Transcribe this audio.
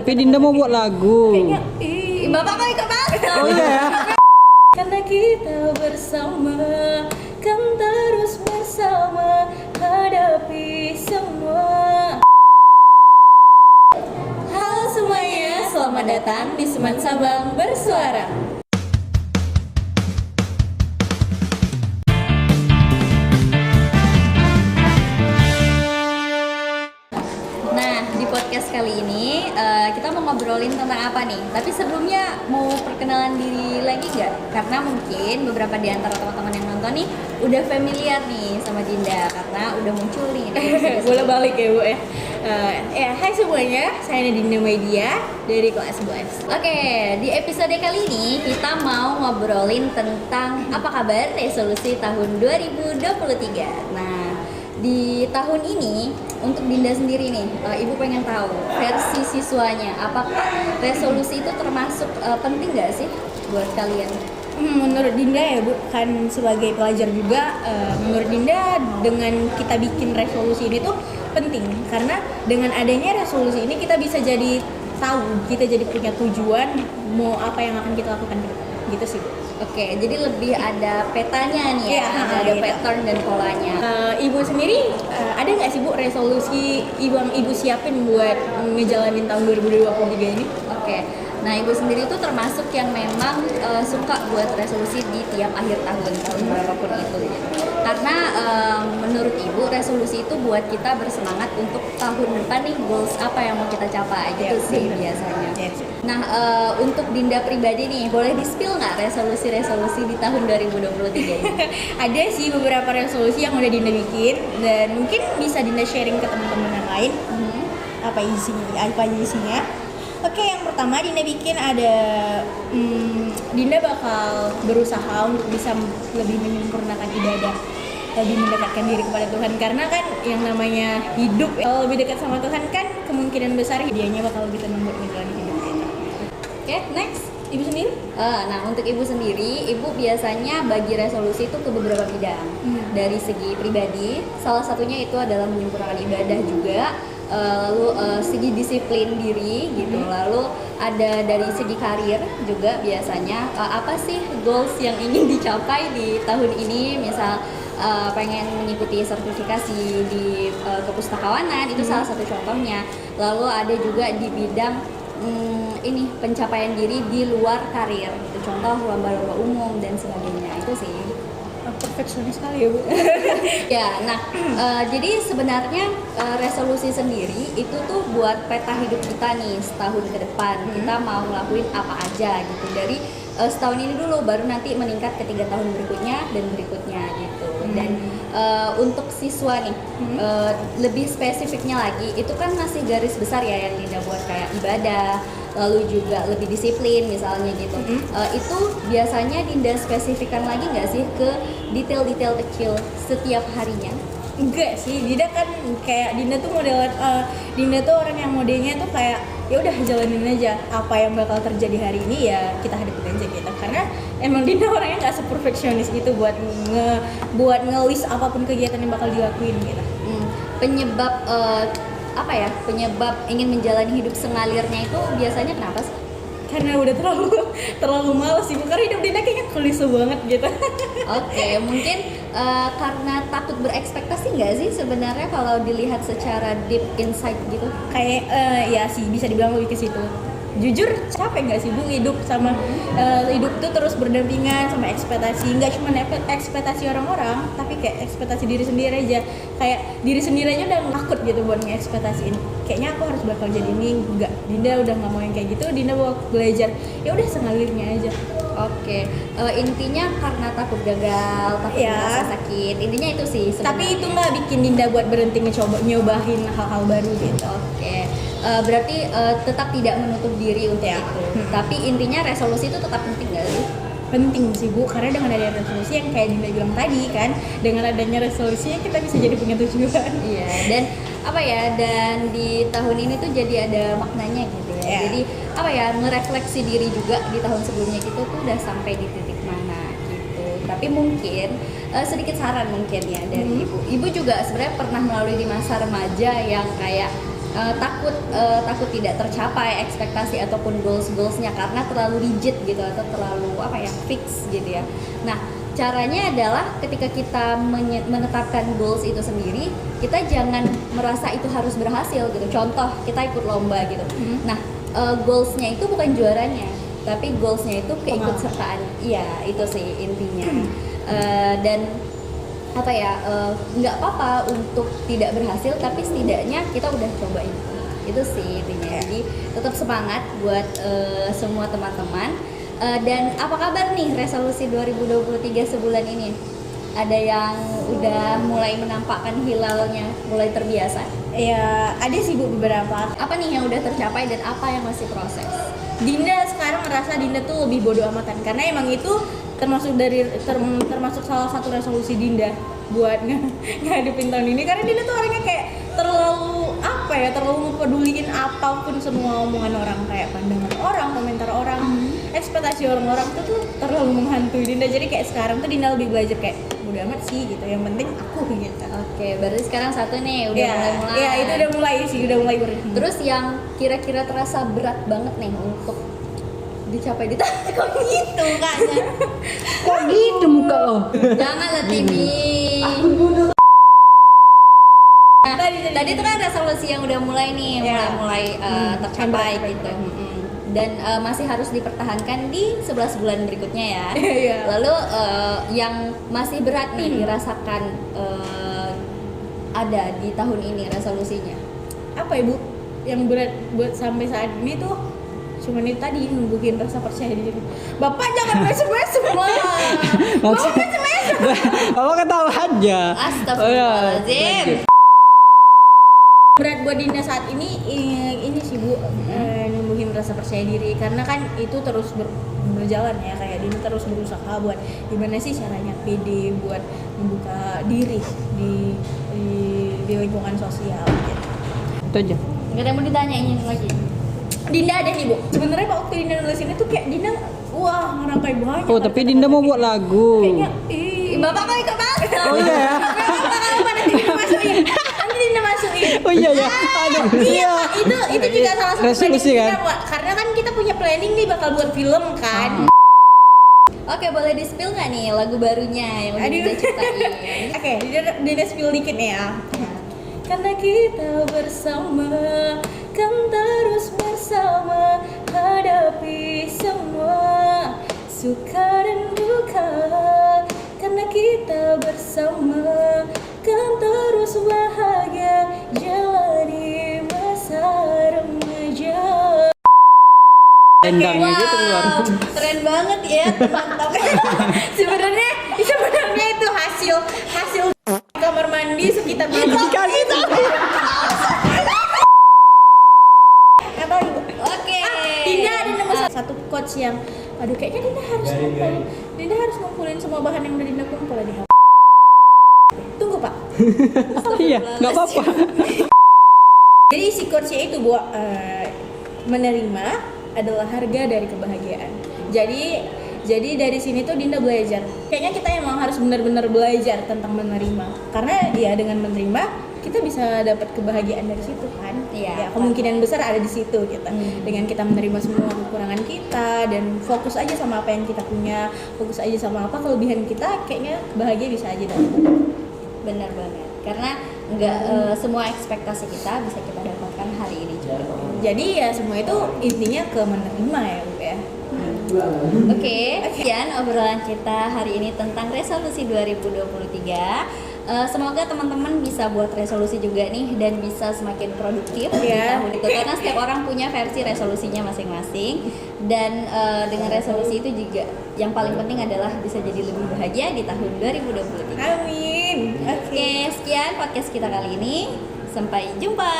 Tapi Dinda mau buat lagu. Kayaknya, Bapak kok ikut masuk? Oh iya ya. Karena kita bersama, kan terus bersama hadapi semua. Halo semuanya, selamat datang di Seman Sabang Bersuara. Nah, di podcast kali ini kita mau ngobrolin tentang apa nih? Tapi sebelumnya mau perkenalan diri lagi nggak? Karena mungkin beberapa di antara teman-teman yang nonton nih udah familiar nih sama Dinda karena udah muncul nih. Boleh balik ya Bu ya. Hai semuanya, saya Dinda Media dari kelas 2S. Oke, di episode kali ini kita mau ngobrolin tentang apa kabar resolusi tahun 2023. Nah, di tahun ini untuk Dinda sendiri nih, Ibu pengen tahu versi siswanya, apakah resolusi itu termasuk penting nggak sih buat kalian? Menurut Dinda ya Bu, kan sebagai pelajar juga, menurut Dinda dengan kita bikin resolusi ini tuh penting karena dengan adanya resolusi ini kita bisa jadi tahu, kita jadi punya tujuan mau apa yang akan kita lakukan gitu sih Bu. Oke, jadi lebih ada petanya nih ya, ada gitu. pattern dan polanya. Ibu sendiri ada nggak sih Bu resolusi ibu siapin buat ngejalanin tahun 2023 ini? Oke, nah Ibu sendiri itu termasuk yang memang suka buat resolusi di tiap akhir tahun berapapun itu gitu. Karena menurut Ibu resolusi itu buat kita bersemangat untuk tahun depan nih goals apa yang mau kita capai gitu sih biasanya. Nah untuk Dinda pribadi nih boleh di-spill nggak resolusi-resolusi di tahun 2023 ini? Ada sih beberapa resolusi yang udah Dinda bikin dan mungkin bisa Dinda sharing ke teman-teman yang lain. Apa isinya? Oke, yang pertama Dinda bikin ada Dinda bakal berusaha untuk bisa lebih menyempurnakan ibadah, lebih mendekatkan diri kepada Tuhan karena kan yang namanya hidup kalau lebih dekat sama Tuhan kan kemungkinan besar dianya bakal lebih tenang buat menjalani hidup kita. Oke, next. Ibu sendiri? Nah untuk Ibu sendiri, Ibu biasanya bagi resolusi itu ke beberapa bidang. Dari segi pribadi, salah satunya itu adalah menyempurnakan ibadah juga. Lalu segi disiplin diri gitu. Lalu ada dari segi karir juga biasanya apa sih goals yang ingin dicapai di tahun ini? Misal pengen mengikuti sertifikasi di kepustakawanan itu salah satu contohnya. Lalu ada juga di bidang ini pencapaian diri di luar karir gitu, contoh lomba-lomba umum dan sebagainya itu sih. Perfeksionis sekali ya Bu. Ya, nah jadi sebenarnya resolusi sendiri itu tuh buat peta hidup kita nih setahun ke depan kita mau ngelakuin apa aja gitu dari setahun ini dulu baru nanti meningkat ke 3 tahun berikutnya dan berikutnya gitu. Dan untuk siswa nih lebih spesifiknya lagi itu kan masih garis besar ya yang Dinda buat kayak ibadah lalu juga lebih disiplin misalnya gitu. Itu biasanya Dinda spesifikkan lagi nggak sih ke detail-detail kecil setiap harinya? Enggak sih, Dinda kan kayak Dinda tuh Dinda tuh orang yang modenya tuh kayak ya udah jalanin aja apa yang bakal terjadi hari ini ya kita hadapin aja gitu karena emang Dinda orangnya nggak seperfeksionis itu buat ngelis apapun kegiatan yang bakal dilakuin gitu. Penyebab penyebab ingin menjalani hidup sengalirnya itu biasanya kenapa sih? Karena udah terlalu males sih, karena hidup Dinda kayaknya klise banget gitu. Oke, mungkin karena takut berekspektasi nggak sih sebenarnya kalau dilihat secara deep insight gitu? Kayak ya sih bisa dibilang lebih ke situ. Jujur capek nggak sih Bu hidup sama hidup tuh terus berdampingan sama ekspektasi, nggak cuma ekspektasi orang-orang tapi kayak ekspektasi diri sendiri aja, kayak diri sendiri aja udah takut gitu buat ngeekspektasiin kayaknya aku harus bakal jadi ini. Enggak, Dinda udah nggak mau yang kayak gitu. Dinda mau belajar ya udah sengalirnya aja. Oke, intinya karena takut gagal, takut merasa sakit, intinya itu sih sebenarnya. Tapi itu nggak bikin Dinda buat berhenti nyobain hal-hal baru gitu. Oke, berarti tetap tidak menutup diri untuk itu. Tapi intinya resolusi itu tetap penting nggak sih? Penting sih Bu, karena dengan adanya resolusi yang kayak Dinda bilang tadi kan, dengan adanya resolusinya kita bisa jadi punya tujuan. Iya, dan dan di tahun ini tuh jadi ada maknanya gitu ya. Jadi ngerefleksi diri juga di tahun sebelumnya gitu tuh udah sampai di titik mana gitu. Tapi mungkin sedikit saran mungkin ya dari Ibu. Ibu juga sebenarnya pernah melalui di masa remaja yang kayak takut tidak tercapai ekspektasi ataupun goalsnya karena terlalu rigid gitu atau terlalu fix gitu ya. Nah, caranya adalah ketika kita menetapkan goals itu sendiri, kita jangan merasa itu harus berhasil gitu. Contoh, kita ikut lomba gitu. Nah, goalsnya itu bukan juaranya, tapi goalsnya itu keikutsertaan. Iya, itu sih intinya. Dan nggak apa-apa untuk tidak berhasil, tapi setidaknya kita udah cobain. Itu sih intinya. Jadi tetap semangat buat semua teman-teman. Dan apa kabar nih resolusi 2023 sebulan ini? Ada yang udah mulai menampakkan hilalnya, mulai terbiasa? Ya ada sih Bu beberapa. Apa nih yang udah tercapai dan apa yang masih proses? Dinda sekarang ngerasa Dinda tuh lebih bodo amatan karena emang itu termasuk salah satu resolusi Dinda buat ngadepin tahun ini, karena Dinda tuh orangnya kayak terlalu mempeduliin apapun semua omongan orang, kayak pandangan orang, komentar orang, ekspektasi orang-orang itu tuh terlalu menghantui Dinda. Jadi kayak sekarang tuh Dinda lebih belajar kayak bodo amat sih gitu, yang penting aku gitu. Oke, berarti sekarang satu nih udah mulai. Iya, itu udah mulai berhenti. Terus yang kira-kira terasa berat banget nih untuk dicapai di tahun kok gitu kayaknya. Kok gitu muka lo? Janganlah Timi. Tadi itu kan resolusi yang udah mulai nih, mulai tercapai gitu. Dan masih harus dipertahankan di 11 bulan berikutnya ya. Lalu yang masih berat nih dirasakan ada di tahun ini resolusinya. Apa Ibu? Yang berat buat sampai saat ini tuh cuman itu tadi, numbuhin rasa percaya diri. Bapak jangan mesem-mesem lah. Bapak mesem-mesem. Bapak ketawa aja. Astagfirullahaladzim. Berat buat Dinda saat ini sih Bu, numbuhin rasa percaya diri, karena kan itu terus berjalan ya, kayak Dinda terus berusaha buat gimana sih caranya pede buat membuka diri di lingkungan sosial gitu. Itu aja. Gak ada yang mau ditanyain lagi. Dinda ada nih Bu, sebenarnya waktu Dinda nulis ini tuh kayak Dinda ngerangkai banyak. Oh, tapi Dinda mau buat lagu. Kayaknya Bapak kok ikut masuk? Oh iya ya. Nanti Dinda masukin. Oh iya ya. Ada. Iya, itu juga salah satu resolusi kan? Kita, karena kan kita punya planning nih bakal buat film kan. Oke, boleh di-spill nggak nih lagu barunya yang udah Dinda ciptain? Oke, Dinda spill dikit nih ya. Karena kita bersama, kan terus bersama hadapi semua suka dan duka. Karena kita bersama, kan terus bahagia jalani masa remaja. Endangnya gitu keluar. Keren banget ya, mantap. Sebenarnya itu hasil kamar mandi sekitar Dikasih tahu. Oke. Dinda ada nemu satu quotes yang kayaknya Dinda harus ngumpulin semua bahan yang udah Dinda kumpul di HP. Tunggu Pak. Iya, nggak apa-apa. Jadi isi quotesnya itu buat menerima adalah harga dari kebahagiaan. Jadi dari sini tuh Dinda belajar. Kayaknya kita emang harus benar-benar belajar tentang menerima. Karena ya dengan menerima kita bisa dapat kebahagiaan dari situ kan. Iya. Ya, kemungkinan besar ada di situ gitu. Dengan kita menerima semua kekurangan kita dan fokus aja sama apa yang kita punya, fokus aja sama apa kelebihan kita, kayaknya bahagia bisa aja dapat. Benar banget. Karena nggak semua ekspektasi kita bisa kita dapatkan hari ini juga. Jadi ya semua itu intinya ke menerima ya Bu ya. Oke, sekian obrolan kita hari ini tentang resolusi 2023. Semoga teman-teman bisa buat resolusi juga nih dan bisa semakin produktif di tahun itu, karena setiap orang punya versi resolusinya masing-masing. Dan dengan resolusi itu juga yang paling penting adalah bisa jadi lebih bahagia di tahun 2023. Amin. Oke, sekian podcast kita kali ini. Sampai jumpa.